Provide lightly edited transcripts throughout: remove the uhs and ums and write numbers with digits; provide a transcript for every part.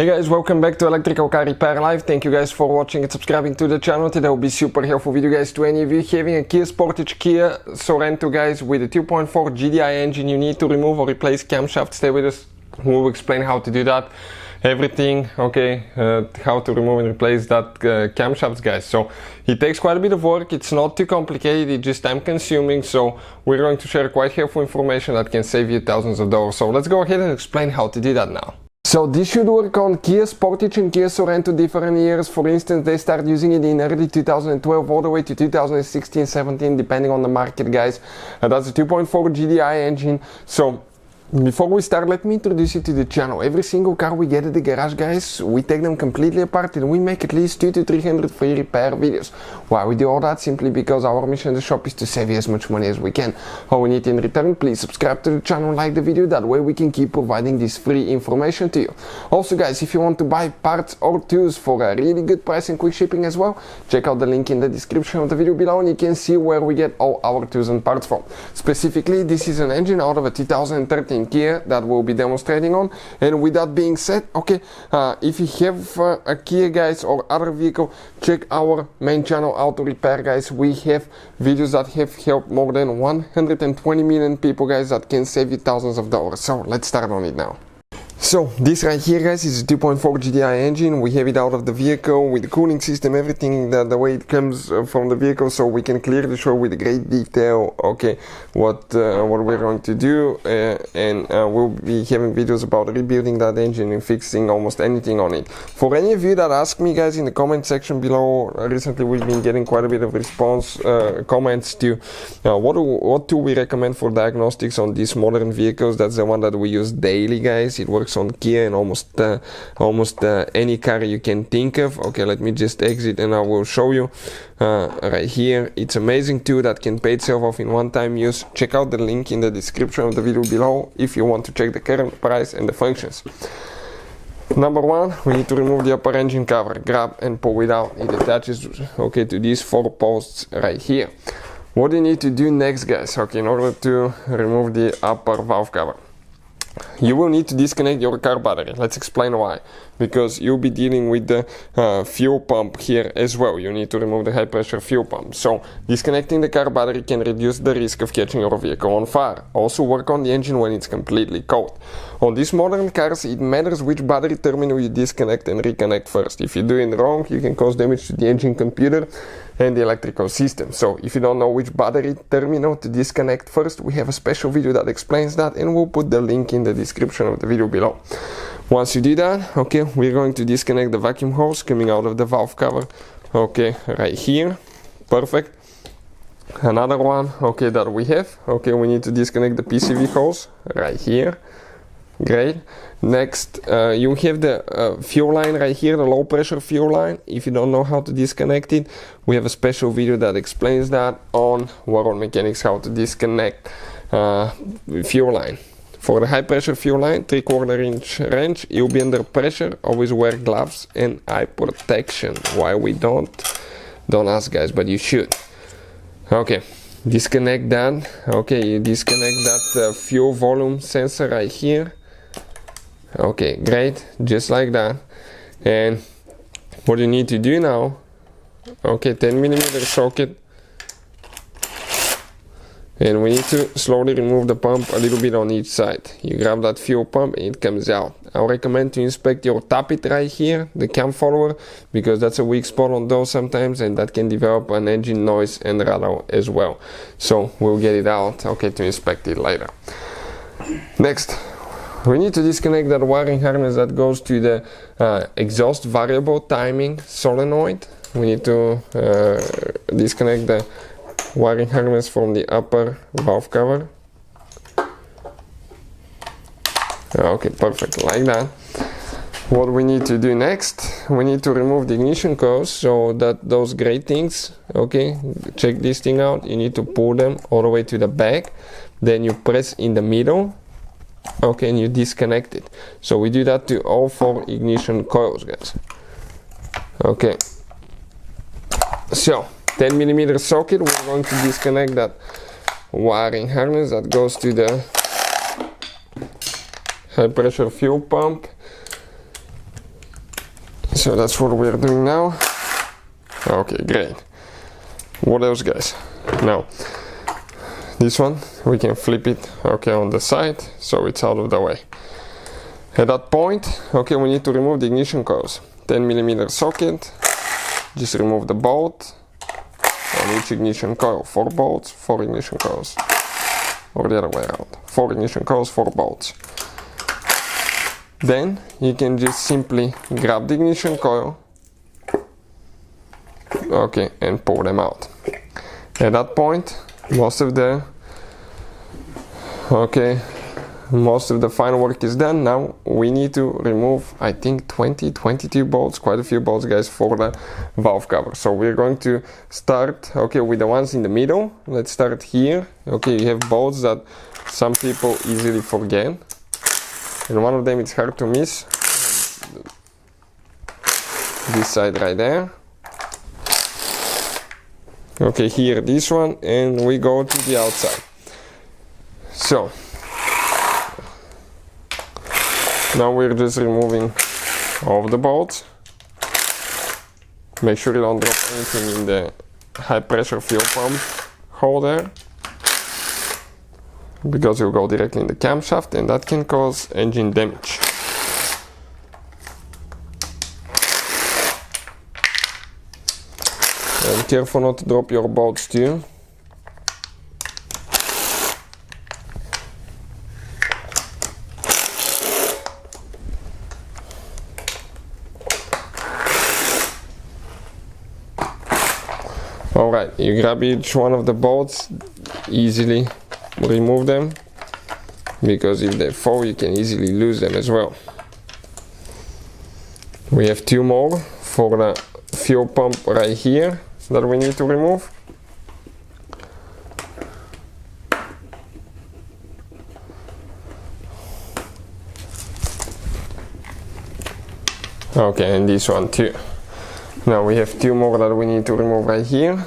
Hey guys, welcome back to Electrical Car Repair Live. Thank you guys for watching and subscribing to the channel. Today will be super helpful video guys to any of you having a Kia Sportage Kia Sorento guys with a 2.4 GDI engine. You need to remove or replace camshaft. Stay with us, we'll explain how to do that. Everything, okay, how to remove and replace that camshaft guys. So it takes quite a bit of work. It's not too complicated, it's just time consuming. So we're going to share quite helpful information that can save you thousands of dollars. So let's go ahead and explain how to do that now. So this should work on Kia Sportage and Kia Sorento different years. For instance, they start using it in early 2012 all the way to 2016-17 depending on the market guys. That's a 2.4 GDI engine. So before we start, let me introduce you to the channel. Every single car we get at the garage guys, we take them completely apart and we make at least 200 to 300 free repair videos. Why we do all that? Simply because our mission in the shop is to save you as much money as we can. All we need in return, please subscribe to the channel, like the video, that way we can keep providing this free information to you. Also guys, if you want to buy parts or tools for a really good price and quick shipping as well, check out the link in the description of the video below and you can see where we get all our tools and parts from. Specifically, this is an engine out of a 2013 Kia that we'll be demonstrating on. And with that being said, okay, if you have a Kia guys or other vehicle, check our main channel Auto Repair guys. We have videos that have helped more than 120 million people guys that can save you thousands of dollars. So let's start on it now. So this right here guys is a 2.4 GDI engine. We have it out of the vehicle with the cooling system, everything the way it comes from the vehicle, so we can clearly show with great detail okay what we're going to do, and we'll be having videos about rebuilding that engine and fixing almost anything on it. For any of you that ask me guys in the comment section below, recently we've been getting quite a bit of response comments to what do we recommend for diagnostics on these modern vehicles. That's the one that we use daily guys. It works on Kia and almost any car you can think of. Okay, let me just exit and I will show you right here. It's amazing too, that can pay itself off in one-time use. Check out the link in the description of the video below if you want to check the current price and the functions. Number one, we need to remove the upper engine cover. Grab and pull it out. It attaches okay to these 4 posts right here. What do you need to do next guys, okay, in order to remove the upper valve cover? You will need to disconnect your car battery. Let's explain why. Because you'll be dealing with the fuel pump here as well. You need to remove the high pressure fuel pump. So disconnecting the car battery can reduce the risk of catching your vehicle on fire. Also work on the engine when it's completely cold. On these modern cars, it matters which battery terminal you disconnect and reconnect first. If you do it wrong, you can cause damage to the engine computer and the electrical system. So if you don't know which battery terminal to disconnect first, we have a special video that explains that and we'll put the link in the description of the video below. Once you do that, okay, we're going to disconnect the vacuum hose coming out of the valve cover, okay, right here. Perfect. Another one, okay, that we have, okay, we need to disconnect the PCV hose right here. Great. Next, you have the fuel line right here, the low pressure fuel line. If you don't know how to disconnect it, we have a special video that explains that on Warren Mechanics, how to disconnect fuel line. For the high pressure fuel line, 3/4 inch wrench, you'll be under pressure. Always wear gloves and eye protection. Why we don't ask guys, but you should. Okay, disconnect that. Okay, you disconnect that fuel volume sensor right here. Okay, great, just like that. And what you need to do now, okay, 10mm socket, and we need to slowly remove the pump a little bit on each side. You grab that fuel pump and it comes out. I recommend to inspect your tappet right here, the cam follower, because that's a weak spot on those sometimes and that can develop an engine noise and rattle as well. So we'll get it out, okay, to inspect it later. Next, we need to disconnect that wiring harness that goes to the exhaust variable timing solenoid. We need to disconnect the wiring harness from the upper valve cover. Okay, perfect, like that. What we need to do next, we need to remove the ignition coils, so that those gray things, okay, check this thing out. You need to pull them all the way to the back, then you press in the middle, okay, and you disconnect it. So we do that to all 4 ignition coils guys. Okay, so 10mm socket, we're going to disconnect that wiring harness that goes to the high pressure fuel pump. So that's what we're doing now. Okay, great. What else, guys? Now this one we can flip it, okay, on the side so it's out of the way. At that point, okay, we need to remove the ignition coils. 10mm socket, just remove the bolt on each ignition coil. 4 bolts, 4 ignition coils, or the other way around. 4 ignition coils, 4 bolts. Then you can just simply grab the ignition coil, okay, and pull them out. At that point, most of the final work is done. Now we need to remove, I think, 22 bolts, quite a few bolts, guys, for the valve cover. So we're going to start, okay, with the ones in the middle. Let's start here. Okay, you have bolts that some people easily forget, and one of them is hard to miss. This side right there. Okay, here this one, and we go to the outside. So now we're just removing all of the bolts. Make sure you don't drop anything in the high pressure fuel pump hole there, because you'll go directly in the camshaft and that can cause engine damage. And careful not to drop your bolts too. Alright, you grab each one of the bolts, easily remove them, because if they fall you can easily lose them as well. We have 2 more for the fuel pump right here that we need to remove. Okay, and this one too. Now we have 2 more that we need to remove right here.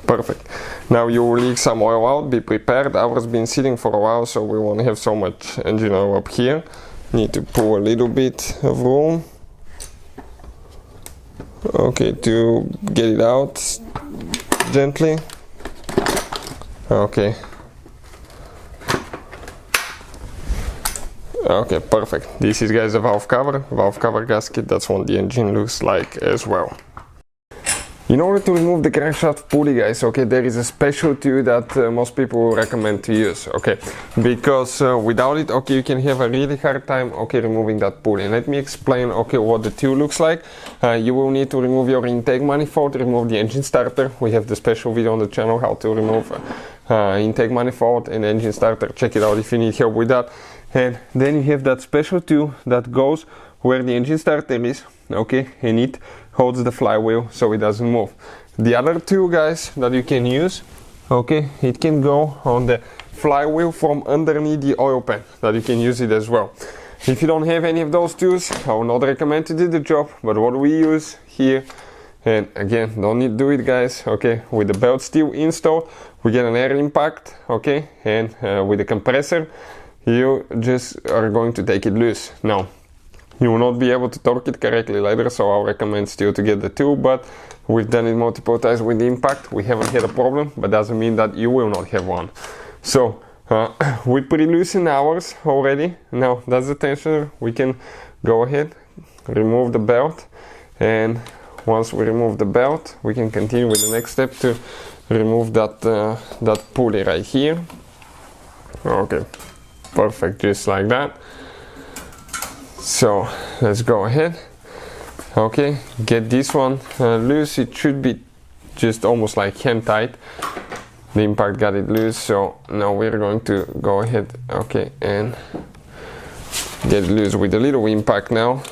Perfect. Now you will leak some oil out, be prepared. Ours been sitting for a while, so we won't have so much engine oil up here. Need to pull a little bit of room, okay, to get it out gently. Okay. Okay, perfect. This is, guys, a valve cover gasket. That's what the engine looks like as well. In order to remove the crankshaft pulley, guys, okay, there is a special tool that most people recommend to use, okay, because without it, okay, you can have a really hard time, okay, removing that pulley. Let me explain, okay, what the tool looks like. You will need to remove your intake manifold, remove the engine starter. We have the special video on the channel how to remove intake manifold and engine starter. Check it out if you need help with that. And then you have that special tool that goes where the engine starter is, okay, and it holds the flywheel so it doesn't move. The other tool, guys, that you can use, okay, it can go on the flywheel from underneath the oil pan, that you can use it as well. If you don't have any of those tools, I would not recommend to do the job, but what we use here, and again, don't need to do it, guys, okay, with the belt steel installed, we get an air impact, okay, and with the compressor, you just are going to take it loose. Now, you will not be able to torque it correctly later, so I'll recommend still to get the tool, but we've done it multiple times with the impact. We haven't had a problem, but doesn't mean that you will not have one. So we pretty loosen ours already. Now that's the tensioner. We can go ahead, remove the belt, and once we remove the belt, we can continue with the next step to remove that that pulley right here. Okay, perfect, just like that. So let's go ahead, okay, get this one loose. It should be just almost like hand tight. The impact got it loose, so now we're going to go ahead, okay, and get it loose with a little impact now.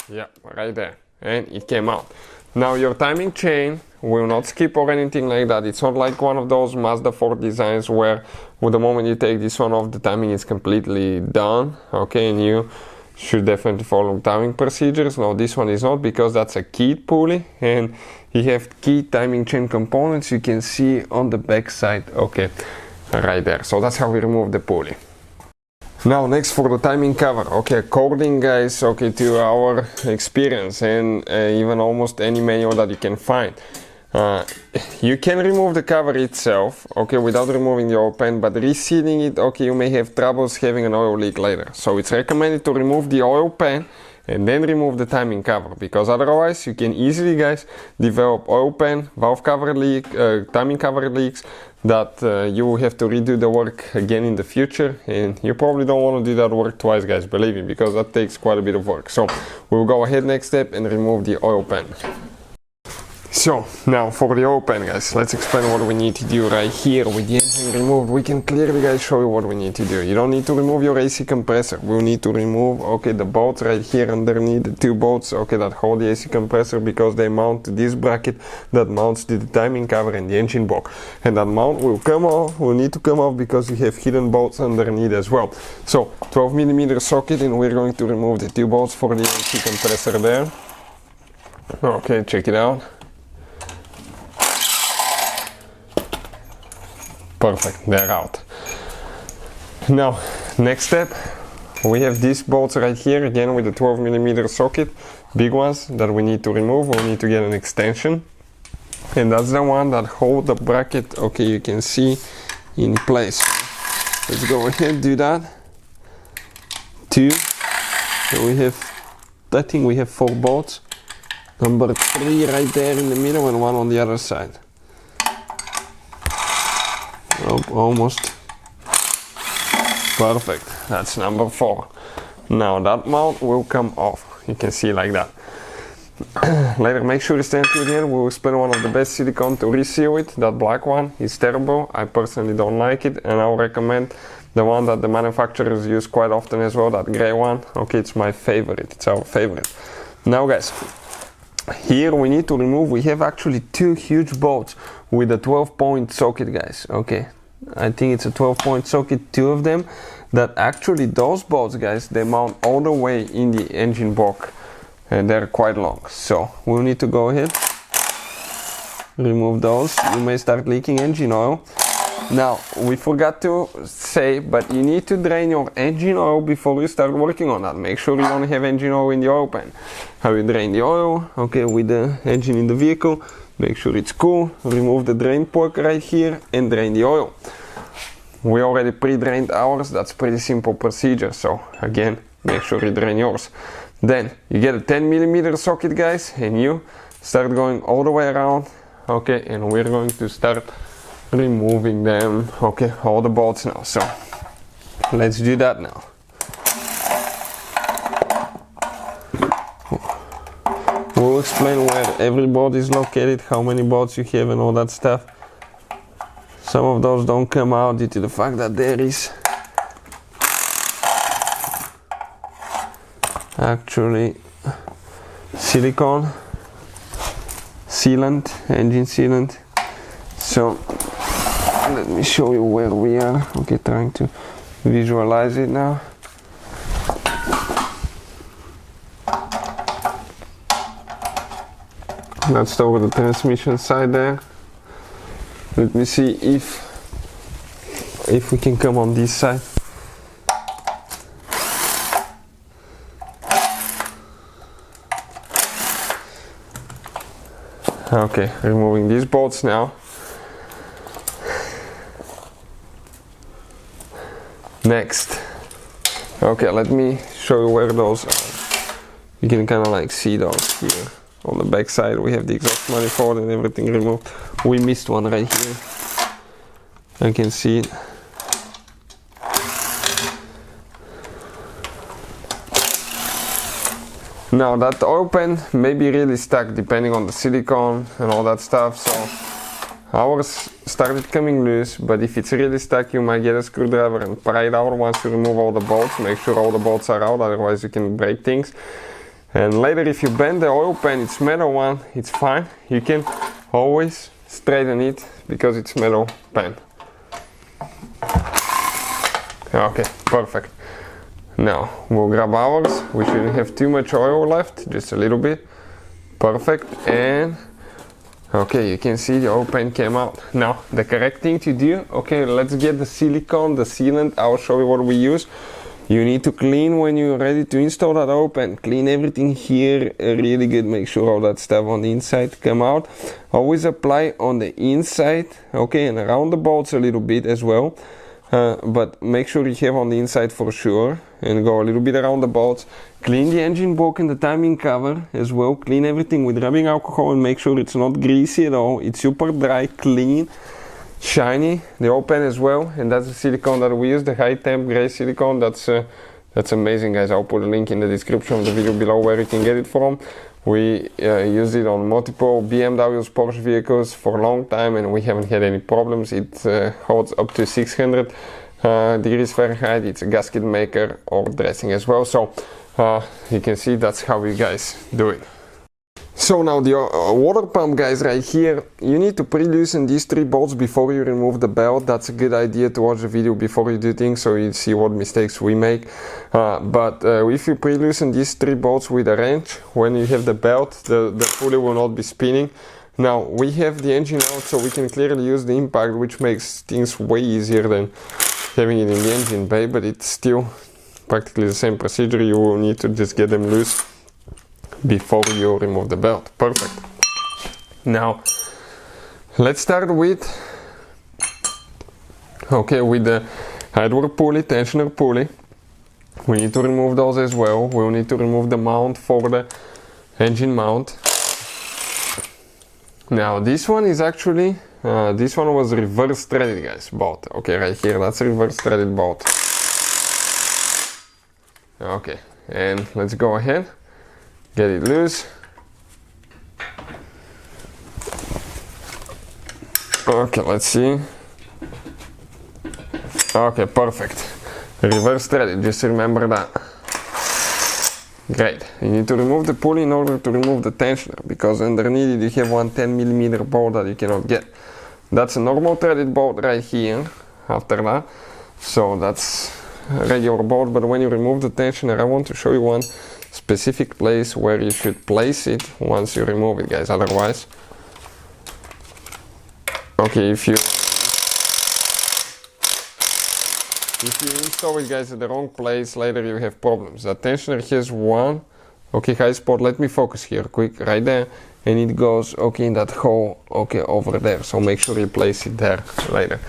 Yeah, right there, and it came out. Now your timing chain will not skip or anything like that. It's not like one of those Mazda 4 designs where with the moment you take this one off, the timing is completely done, okay, and you should definitely follow timing procedures. Now this one is not, because that's a keyed pulley and you have keyed timing chain components, you can see on the back side, okay, right there. So that's how we remove the pulley. Now next for the timing cover, okay, according guys, okay, to our experience and even almost any manual that you can find, you can remove the cover itself, okay, without removing the oil pan, but resealing it, okay, you may have troubles having an oil leak later. So it's recommended to remove the oil pan and then remove the timing cover, because otherwise you can easily, guys, develop oil pan, valve cover leak, timing cover leaks that you will have to redo the work again in the future, and you probably don't want to do that work twice, guys, believe me, because that takes quite a bit of work. So we'll go ahead next step and remove the oil pan. So now for the oil pan, guys, let's explain what we need to do right here. With the engine removed, we can clearly, guys, show you what we need to do. You don't need to remove your AC compressor. We'll need to remove, okay, the bolts right here underneath, the two bolts, okay, that hold the AC compressor, because they mount to this bracket that mounts to the timing cover and the engine block. And that mount will come off, will need to come off, because you have hidden bolts underneath as well. So 12mm socket, and we're going to remove the two bolts for the AC compressor there. Okay, check it out. Perfect, they're out. Now, next step, we have these bolts right here, again with the 12mm socket, big ones that we need to remove. We'll need to get an extension, and that's the one that hold the bracket, okay, you can see, in place. Let's go ahead and do that. Two, so we have, I think we have 4 bolts. Number 3 right there in the middle and one on the other side. Oh, almost. Perfect, that's number 4. Now that mount will come off, you can see like that. Later, make sure you stay until the end. We'll explain one of the best silicone to reseal it. That black one is terrible, I personally don't like it, and I'll recommend the one that the manufacturers use quite often as well, that gray one. Okay, it's my favorite, it's our favorite. Now guys, here we need to remove, we have actually 2 huge bolts with a 12-point socket, guys, okay. I think it's a 12-point socket, 2 of them, that actually those bolts, guys, they mount all the way in the engine block, and they're quite long. So we'll need to go ahead, remove those. You may start leaking engine oil. Now, we forgot to say, but you need to drain your engine oil before you start working on that. Make sure you don't have engine oil in the oil pan. How you drain the oil, okay, with the engine in the vehicle. Make sure it's cool, remove the drain plug right here and drain the oil. We already pre-drained ours, that's pretty simple procedure, so again, make sure you drain yours. Then you get a 10mm socket, guys, and you start going all the way around, okay, and we're going to start removing them, okay, all the bolts now. So let's do that now. We'll explain where every bolt is located, how many bolts you have and all that stuff. Some of those don't come out due to the fact that there is actually silicone sealant, engine sealant. So let me show you where we are. Okay, trying to visualize it now. That's over the transmission side there. Let me see if we can come on this side. Okay, removing these bolts now. Next, okay, let me show you where those are. You can kind of like see those here. On the back side we have the exhaust manifold and everything removed. We missed one right here. I can see it. Now that oil pan may be really stuck depending on the silicone and all that stuff, so ours started coming loose, but if it's really stuck you might get a screwdriver and pry it out once you remove all the bolts. Make sure all the bolts are out, otherwise you can break things. And later if you bend the oil pan, it's metal one, it's fine. You can always straighten it because it's metal pan. Okay, perfect. Now we'll grab ours. We shouldn't have too much oil left, just a little bit. Perfect. And okay, you can see the oil pan came out. Now the correct thing to do, okay, let's get the silicone, the sealant. I'll show you what we use. You need to clean when you're ready to install that oil pan. Clean everything here really good. Make sure all that stuff on the inside come out. Always apply on the inside, okay, and around the bolts a little bit as well. But make sure you have on the inside for sure, and go a little bit around the bolts. Clean the engine block and the timing cover as well. Clean everything with rubbing alcohol and make sure it's not greasy at all. It's super dry, clean, shiny. The oil pan as well, and that's the silicone that we use, the high temp gray silicone. That's amazing, guys. I'll put a link in the description of the video below where you can get it from. We use it on multiple BMWs, Porsche vehicles for a long time, and we haven't had any problems. It holds up to 600 degrees Fahrenheit. It's a gasket maker or dressing as well. So you can see that's how you guys do it. So now the water pump, guys, right here, you need to pre-loosen these 3 bolts before you remove the belt. That's a good idea to watch the video before you do things, so you see what mistakes we make. But if you pre-loosen these 3 bolts with a wrench, when you have the belt, the pulley will not be spinning. Now we have the engine out, so we can clearly use the impact, which makes things way easier than having it in the engine bay, but it's still practically the same procedure. You will need to just get them loose before you remove the belt. Perfect. Now let's start with the hydro pulley, tensioner pulley. We need to remove those as well. We'll need to remove the mount for the engine mount. Now this one is actually this one was reverse threaded, guys, bolt. Okay, right here, that's a reverse threaded bolt. Okay, and let's go ahead, get it loose. Okay, let's see. Okay, perfect. Reverse threaded, just remember that. Great. You need to remove the pulley in order to remove the tensioner, because underneath it you have one 10mm bolt that you cannot get. That's a normal threaded bolt right here after that. So that's a regular bolt, but when you remove the tensioner, I want to show you one specific place where you should place it once you remove it, guys. Otherwise, okay, if you install it, guys, at the wrong place, later you have problems. The tensioner has one, okay, high spot, let me focus here quick, right there, and it goes, okay, in that hole, okay, over there. So make sure you place it there later.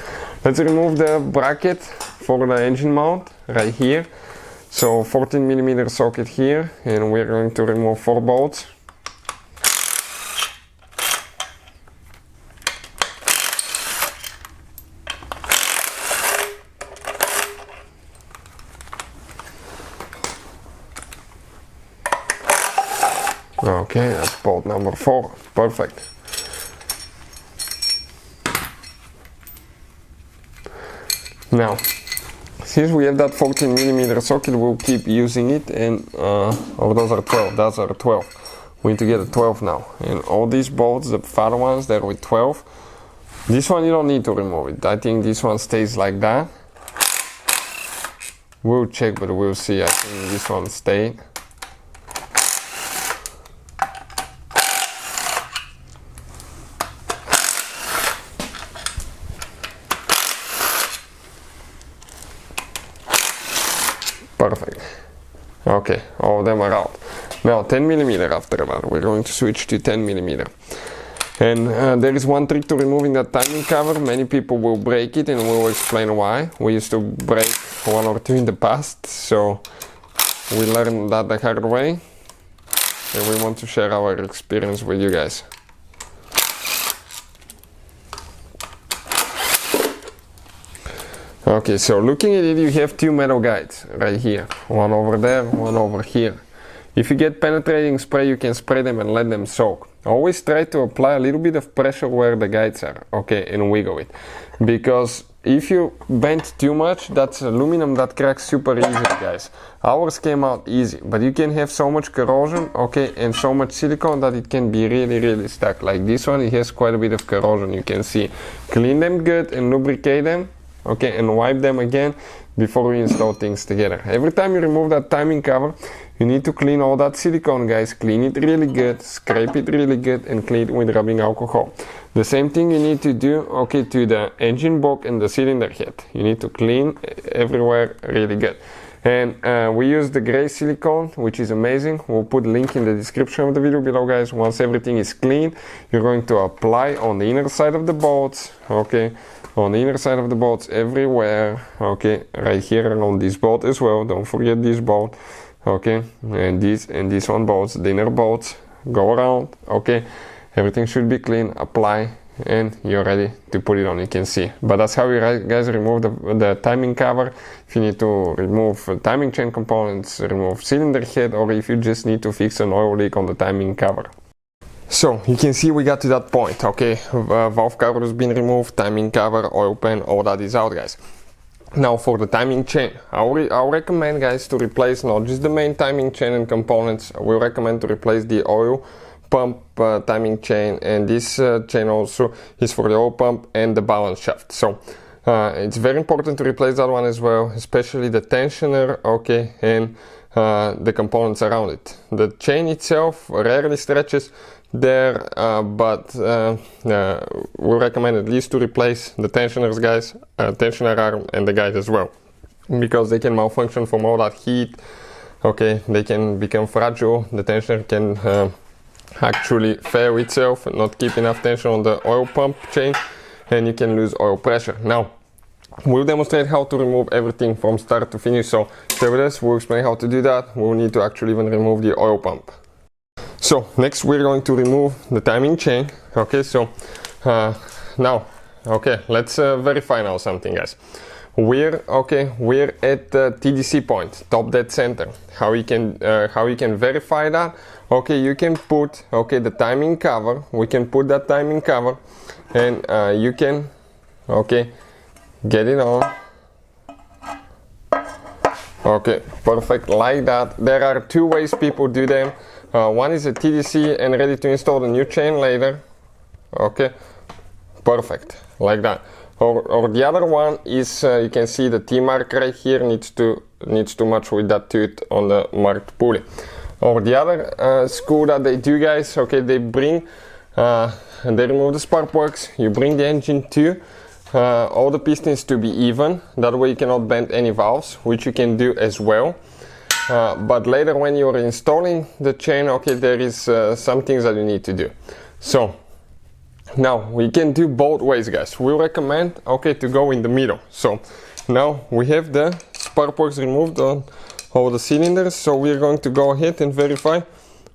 Let's remove the bracket for the engine mount right here. So 14mm socket here, and we're going to remove 4 bolts. Okay, that's bolt number 4. Perfect. Now, since we have that 14mm socket, we'll keep using it, and oh, those are 12. Those are 12. We need to get a 12 now. And all these bolts, the fat ones, they're with 12. This one you don't need to remove it. I think this one stays like that. We'll check, but we'll see. I think this one stayed. Perfect. Okay, all of them are out. Now 10mm after that, we're going to switch to 10mm. And there is one trick to removing that timing cover. Many people will break it, and we'll explain why. We used to break 1 or 2 in the past, so we learned that the hard way, and we want to share our experience with you guys. Okay, so looking at it, you have 2 metal guides right here, one over there, one over here. If you get penetrating spray, you can spray them and let them soak. Always try to apply a little bit of pressure where the guides are, okay, and wiggle it. Because if you bend too much, that's aluminum that cracks super easily, guys. Ours came out easy, but you can have so much corrosion, okay, and so much silicone that it can be really stuck. Like this one, it has quite a bit of corrosion, you can see. Clean them good and lubricate them. okay, and wipe them again before we install things together. Every time you remove that timing cover, you need to clean all that silicone, guys. Clean it really good, scrape it really good, and clean it with rubbing alcohol. The same thing you need to do, okay, to the engine block and the cylinder head. You need to clean everywhere really good. And we use the gray silicone, which is amazing. We'll put a link in the description of the video below, guys. Once everything is clean, you're going to apply on the inner side of the bolts, okay, on the inner side of the bolts everywhere, okay, right here on this bolt as well. Don't forget this bolt, okay, and this one bolts, the inner bolts, go around, okay. Everything should be clean, apply, and you're ready to put it on. You can see, but that's how you guys remove the timing cover. If you need to remove timing chain components, remove cylinder head, or if you just need to fix an oil leak on the timing cover. So you can see we got to that point, okay. Valve cover has been removed, timing cover, oil pan, all that is out, guys. Now for the timing chain, I'll recommend, guys, to replace not just the main timing chain and components. We recommend to replace the oil pump timing chain, and this chain also is for the oil pump and the balance shaft. So it's very important to replace that one as well, especially the tensioner, okay, and the components around it. The chain itself rarely stretches there, but we recommend at least to replace the tensioners, guys, tensioner arm and the guide as well, because they can malfunction from all that heat, okay. They can become fragile. The tensioner can actually fail itself and not keep enough tension on the oil pump chain, and you can lose oil pressure. Now we'll demonstrate how to remove everything from start to finish, so stay with us. We'll explain how to do that. We'll need to actually even remove the oil pump. So next we're going to remove the timing chain, okay. So now, okay, let's verify now something, guys. We're at the TDC point, top dead center. How you can verify that? Okay, you can put, okay, the timing cover. We can put that timing cover, and you can, okay, get it on. Okay, perfect, like that. There are two ways people do them. One is a TDC and ready to install the new chain later. Okay, perfect, like that. Or the other one is, you can see the T mark right here needs to match with that tooth on the marked pulley. Or the other screw that they do, guys, okay, they bring and they remove the spark plugs. You bring the engine to all the pistons to be even. That way you cannot bend any valves, which you can do as well. But later when you're installing the chain, okay, there is some things that you need to do. So now we can do both ways, guys. We recommend, okay, to go in the middle. So now we have the spark plugs removed on all the cylinders, so we're going to go ahead and verify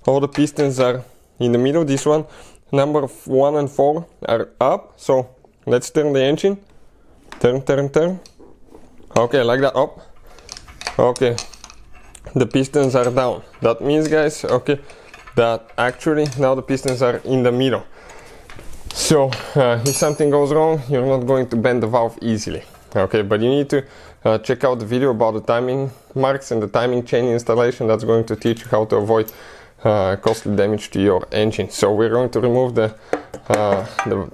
all the pistons are in the middle. This one, number 1 and 4 are up, so let's turn the engine. Turn. Okay, like that, up. Okay, the pistons are down. That means, guys, okay, that actually now the pistons are in the middle. So if something goes wrong, you're not going to bend the valve easily, okay. But you need to check out the video about the timing marks and the timing chain installation. That's going to teach you how to avoid costly damage to your engine. So we're going to remove the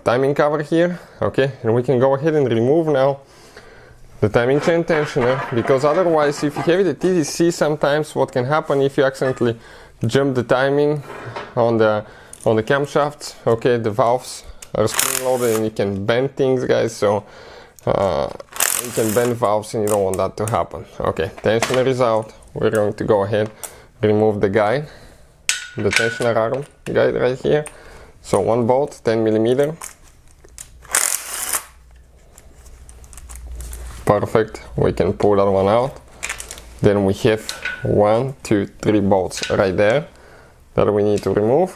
timing cover here, okay, and we can go ahead and remove now the timing chain tensioner, because otherwise, if you have it at TDC, sometimes what can happen if you accidentally jump the timing on the camshafts, okay, the valves are spring loaded and you can bend things, guys. So you can bend valves and you don't want that to happen. Okay, tensioner is out. We're going to go ahead, remove the guide, the tensioner arm guide right here. So one bolt, 10 millimeter. Perfect, we can pull that one out. Then we have 1, 2, 3 bolts right there that we need to remove.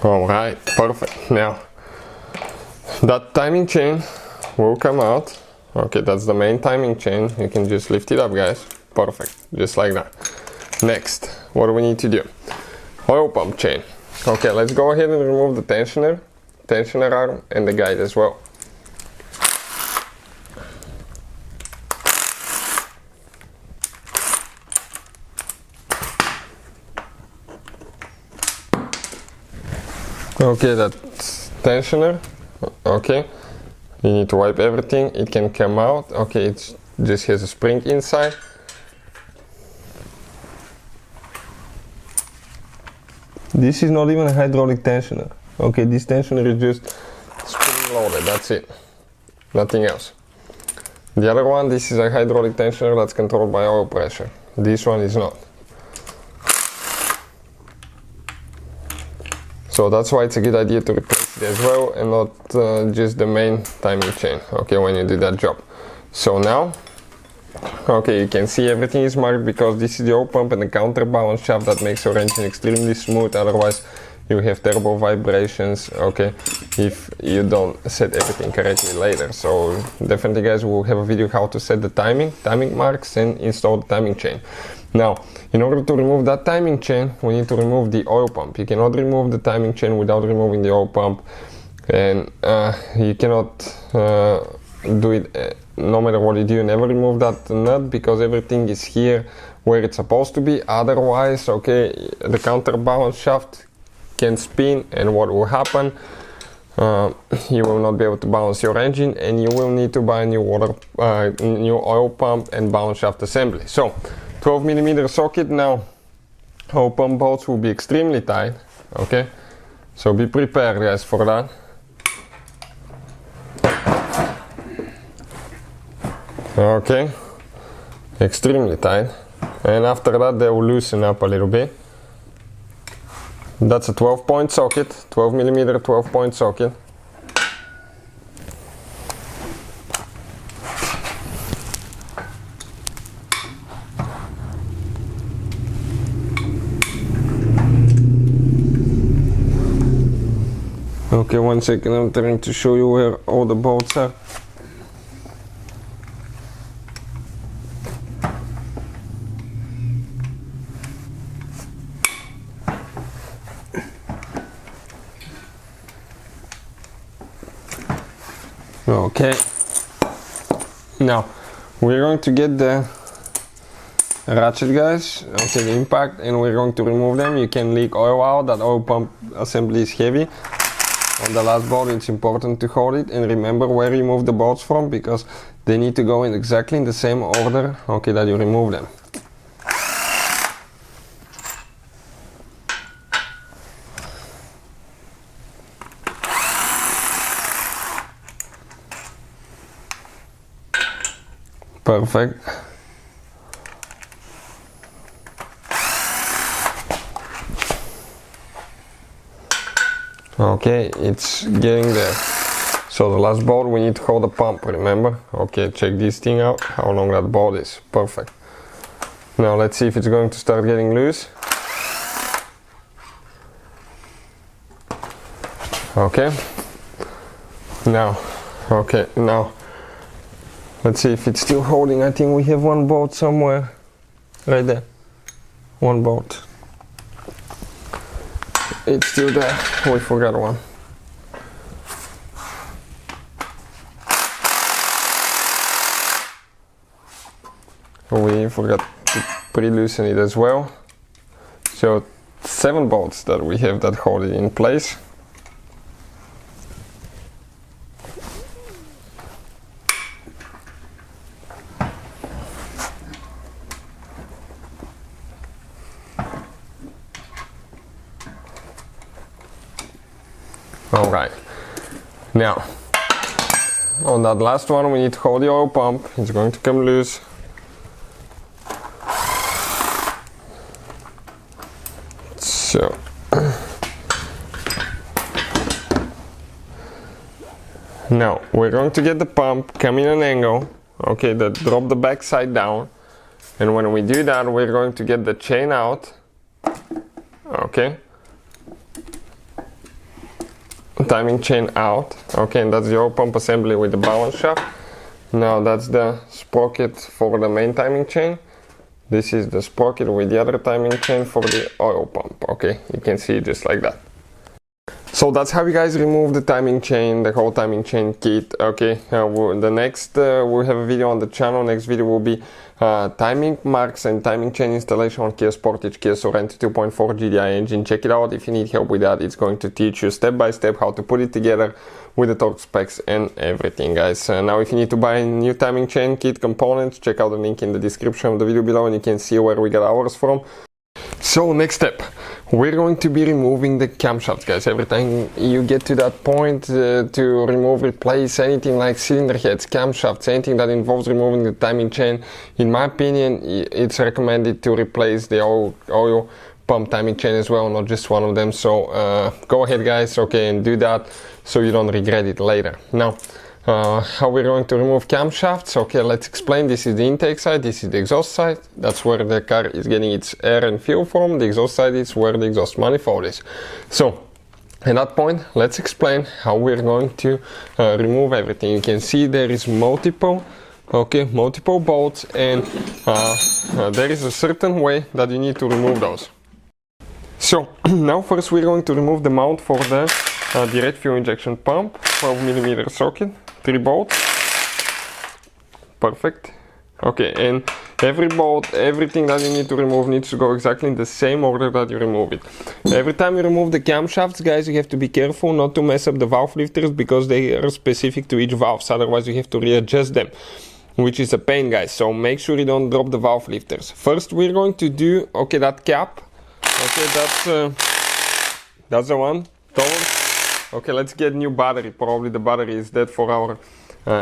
Alright, perfect. Now that timing chain will come out. Okay, that's the main timing chain. You can just lift it up, guys. Perfect, just like that. Next, what do we need to do? Oil pump chain. Okay, let's go ahead and remove the tensioner arm and the guide as well. Okay, that tensioner, okay, you need to wipe everything, it can come out. Okay, it just has a spring inside. This is not even a hydraulic tensioner. Okay, this tensioner is just spring loaded, that's it, nothing else. The other one, this is a hydraulic tensioner that's controlled by oil pressure. This one is not. So that's why it's a good idea to replace it as well, and not just the main timing chain, okay, when you do that job. So now, okay, you can see everything is marked because this is the oil pump and the counterbalance shaft that makes your engine extremely smooth. Otherwise you have terrible vibrations, okay, if you don't set everything correctly later. So definitely guys, we'll have a video how to set the timing marks and install the timing chain. Now, in order to remove that timing chain, we need to remove the oil pump. You cannot remove the timing chain without removing the oil pump, and you cannot do it no matter what you do. You never remove that nut because everything is here where it's supposed to be. Otherwise, okay, the counterbalance shaft can spin, and what will happen, you will not be able to balance your engine, and you will need to buy a new new oil pump and balance shaft assembly. So 12mm socket. Now oil pump bolts will be extremely tight, okay, so be prepared guys for that. Okay, extremely tight, and after that they will loosen up a little bit. That's a 12-point socket, 12mm 12-point socket. Okay, 1 second, I'm trying to show you where all the bolts are. Okay, now we're going to get the ratchet guys, okay, the impact, and we're going to remove them. You can leak oil out. That oil pump assembly is heavy. On the last bolt it's important to hold it and remember where you move the bolts from, because they need to go in exactly in the same order, okay, that you remove them. Perfect. Okay, it's getting there. So the last bolt we need to hold the pump, remember? Okay, check this thing out, how long that bolt is. Perfect. Now let's see if it's going to start getting loose. Okay. Now, okay, now let's see if it's still holding. I think we have one bolt somewhere. Right there. One bolt. It's still there. We forgot one. We forgot to pre-loosen it as well. So 7 bolts that we have that hold it in place. Alright, now on that last one we need to hold the oil pump. It's going to come loose. So now we're going to get the pump come in an angle, okay, that drop the back side down, and when we do that we're going to get the chain out, okay, timing chain out, okay, and that's the oil pump assembly with the balance shaft. Now that's the sprocket for the main timing chain. This is the sprocket with the other timing chain for the oil pump, okay, you can see it just like that. So that's how you guys remove the timing chain, the whole timing chain kit. Okay, the next we'll have a video on the channel. Next video will be timing marks and timing chain installation on Kia Sportage Kia Sorento 2.4 GDI engine. Check it out if you need help with that. It's going to teach you step by step how to put it together with the torque specs and everything, guys. Now if you need to buy new timing chain kit components, check out the link in the description of the video below and you can see where we got ours from. So next step, we're going to be removing the camshaft, guys. Every time you get to that point to remove, replace anything like cylinder heads, camshafts, anything that involves removing the timing chain, in my opinion, it's recommended to replace the oil pump timing chain as well, not just one of them. So go ahead, guys, okay, and do that so you don't regret it later. Now, how we're going to remove camshafts. Okay, let's explain. This is the intake side, this is the exhaust side. That's where the car is getting its air and fuel from. The exhaust side is where the exhaust manifold is. So at that point, let's explain how we're going to remove everything. You can see there is multiple bolts, and there is a certain way that you need to remove those. So now first we're going to remove the mount for the direct fuel injection pump, 12mm socket, 3 bolts, perfect. Okay, and every bolt, everything that you need to remove needs to go exactly in the same order that you remove it. Every time you remove the camshafts, guys, you have to be careful not to mess up the valve lifters because they are specific to each valve, otherwise you have to readjust them, which is a pain, guys. So make sure you don't drop the valve lifters. First we're going to do, okay, that cap, okay, that's the one, towards. Okay, let's get new battery. Probably the battery is dead for our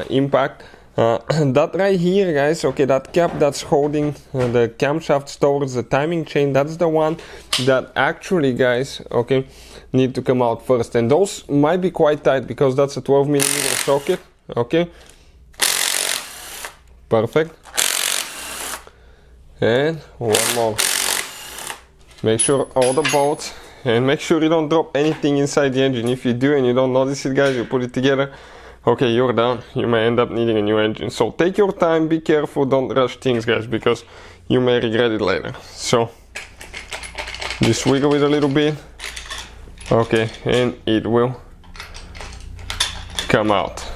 impact. That right here, guys, okay, that cap that's holding the camshafts towards the timing chain, that's the one that actually, guys, okay, need to come out first. And those might be quite tight because that's a 12mm socket, okay. Perfect. And one more. Make sure all the bolts, and make sure you don't drop anything inside the engine. If you do and you don't notice it, guys, you put it together, okay, you're done. You may end up needing a new engine. So take your time, be careful, don't rush things, guys, because you may regret it later. So just wiggle it a little bit, okay, and it will come out.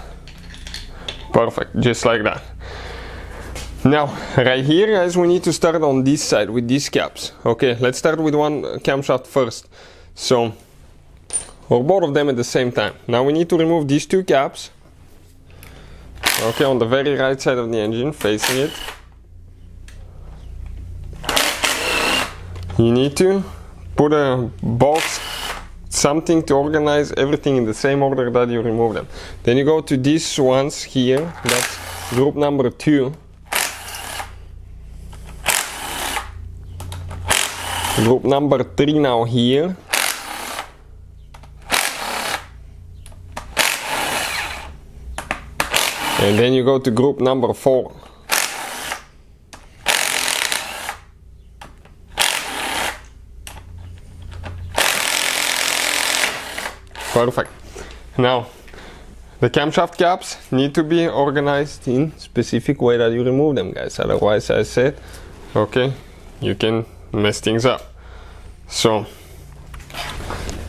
Perfect, just like that. Now, right here, guys, we need to start on this side with these caps. Okay, let's start with one camshaft first. So, or both of them at the same time. Now we need to remove these 2 caps. Okay, on the very right side of the engine, facing it. You need to put a box, something to organize everything in the same order that you remove them. Then you go to these ones here, that's group number 2. Group number 3 now here. And then you go to group number 4. Perfect. Now, the camshaft caps need to be organized in specific way that you remove them, guys. Otherwise, I said, okay, you can mess things up. So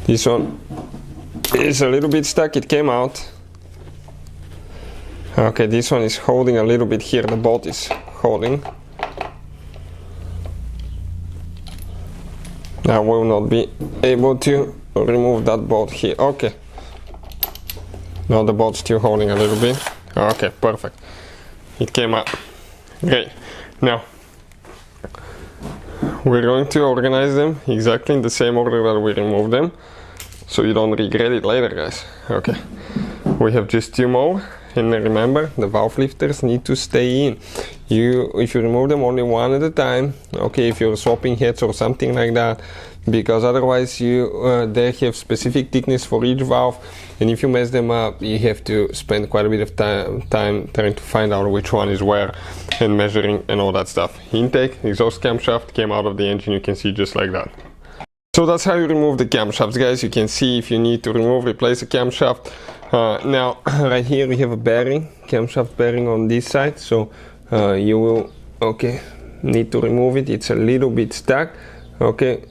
this one is a little bit stuck, it came out. Okay, this one is holding a little bit here, the bolt is holding. I will not be able to remove that bolt here. Okay, now the bolt's still holding a little bit. Okay, perfect, it came out. Great. Now we're going to organize them exactly in the same order that we remove them, so you don't regret it later, guys. Okay, we have just 2 more, and remember, the valve lifters need to stay in. If you remove them only one at a time, okay, if you're swapping heads or something like that, because otherwise they have specific thickness for each valve, and if you mess them up, you have to spend quite a bit of time trying to find out which one is where and measuring and all that stuff. Intake, exhaust camshaft came out of the engine, you can see just like that. So that's how you remove the camshafts, guys. You can see if you need to replace a camshaft. Now right here we have a bearing, camshaft bearing on this side, so you will need to remove it. It's a little bit stuck. Okay,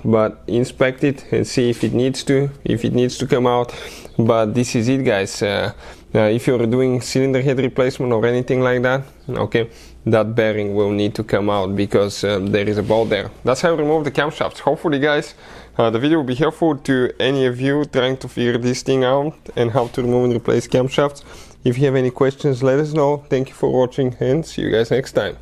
but inspect it and see if it needs to come out. But this is it, guys. If you're doing cylinder head replacement or anything like that, okay, that bearing will need to come out because there is a bolt there. That's how you remove the camshafts. Hopefully, guys, the video will be helpful to any of you trying to figure this thing out and how to remove and replace camshafts. If you have any questions, let us know. Thank you for watching and see you guys next time.